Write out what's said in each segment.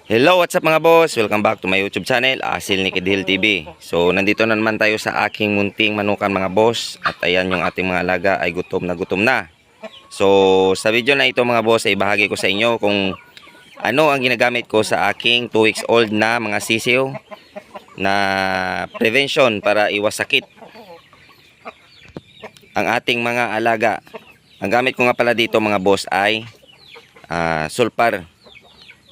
Hello, what's up mga boss? Welcome back to my YouTube channel, Asil ni Kidhil TV. So, nandito na naman tayo sa aking munting manukan mga boss. At ayan yung ating mga alaga ay gutom na gutom na. So, sa video na ito mga boss ay bahagi ko sa inyo kung ano ang ginagamit ko sa aking 2 weeks old na mga sisiw na prevention para iwas sakit ang ating mga alaga. Ang gamit ko nga pala dito mga boss ay sulfur.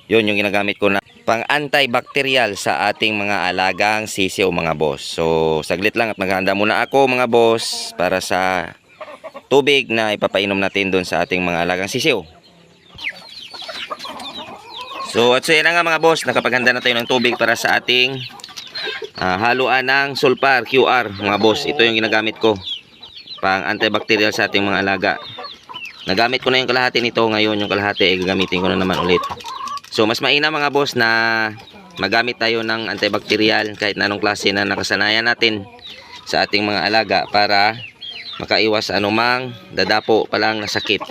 Yun yung ginagamit ko na pang antibacterial sa ating mga alagang sisiw mga boss. So saglit lang at maghahanda muna ako mga boss para sa tubig na ipapainom natin doon sa ating mga alagang sisiw. So yan na nga mga boss, nakapaghanda na tayo ng tubig para sa ating haluan ng sulfur QR mga boss. Ito yung ginagamit ko pang antibacterial sa ating mga alaga. Nagamit ko na yung kalahati nito, ngayon yung kalahati ay gagamitin ko na naman ulit. So mas mainam mga boss na magamit tayo ng antibacterial kahit na anong klase na nakasanayan natin sa ating mga alaga para makaiwas sa anumang dadapo pa lang na sakit.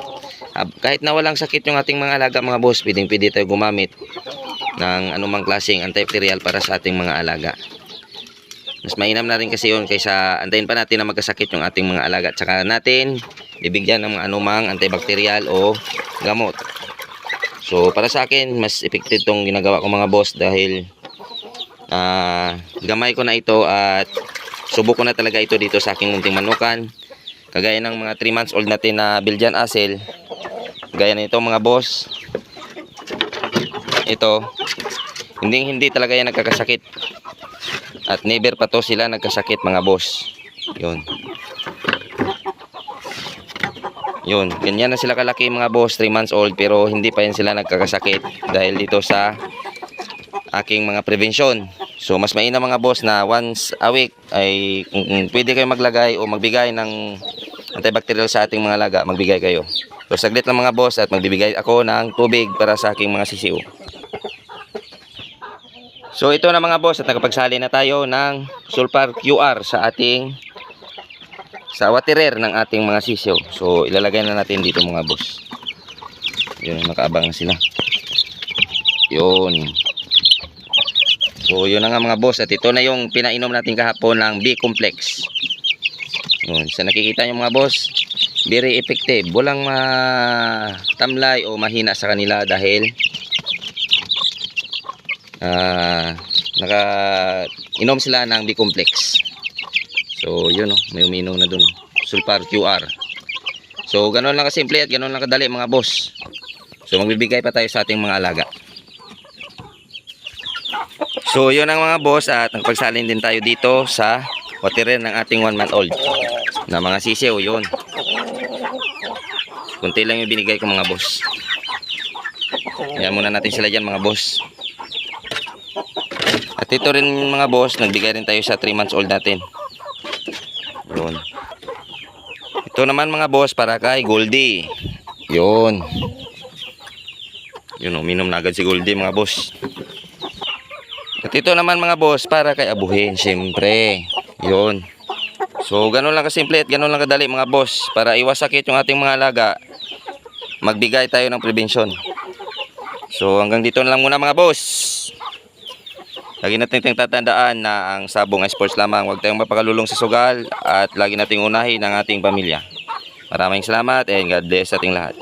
Kahit na walang sakit yung ating mga alaga mga boss, pwede tayo gumamit ng anumang klaseng antibacterial para sa ating mga alaga. Mas mainam na rin kasi yun kaysa antayin pa natin na magkasakit yung ating mga alaga. Tsaka natin bibigyan ng mga anumang antibacterial o gamot. So para sa akin mas effective tong ginagawa ko mga boss dahil gamay ko na ito at subok ko na talaga ito dito sa aking munting manukan. Kagaya ng mga 3 months old natin na Belgian Asil. Gaya nito mga boss. Ito hindi talaga yan nagkakasakit. At never pa to sila nagkasakit mga boss. Yun, ganyan na sila kalaki mga boss, 3 months old, pero hindi pa yan sila nagkakasakit dahil dito sa aking mga prevention. So mas mainam mga boss na once a week ay kung pwede kayo maglagay o magbigay ng antibacterial sa ating mga alaga, magbigay kayo. So saglit lang mga boss at magbibigay ako ng tubig para sa aking mga sisiw. So ito na mga boss at nakapagsali na tayo ng sulfur QR sa waterer ng ating mga sisiw. So ilalagay na natin dito mga boss. Yun, makaabang na sila. Yun. So yun na nga mga boss at ito na yung pinainom natin kahapon ng B-complex. Yun, sa nakikita nyo mga boss, very effective. Walang tamlay o mahina sa kanila dahil naka-inom sila ng B-complex. So yun may uminom na dun sulfur QR. So ganoon lang kasimple at ganoon lang kadali mga boss. So magbibigay pa tayo sa ating mga alaga. So yun ang mga boss at nagpagsalin din tayo dito sa waterer ng ating 1 month old na mga sisiw. Yun, kunti lang yung binigay ko mga boss. Ayan muna natin sila dyan mga boss. At ito rin mga boss, nagbigay rin tayo sa 3 months old natin. Yun. Ito naman mga boss para kay Goldie. Yun. Yun uminom na agad si Goldie mga boss. At ito naman mga boss para kay Abuhin, siyempre. Yun. So ganun lang kasimple at ganun lang kadali mga boss. Para iwas sakit yung ating mga alaga, magbigay tayo ng prevention. So hanggang dito na lang muna mga boss. Lagi natin tatandaan na ang sabong ay sports lamang. Huwag tayong mapakalulong sa sugal at lagi nating unahin ang ating pamilya. Maraming salamat and God bless sa ating lahat.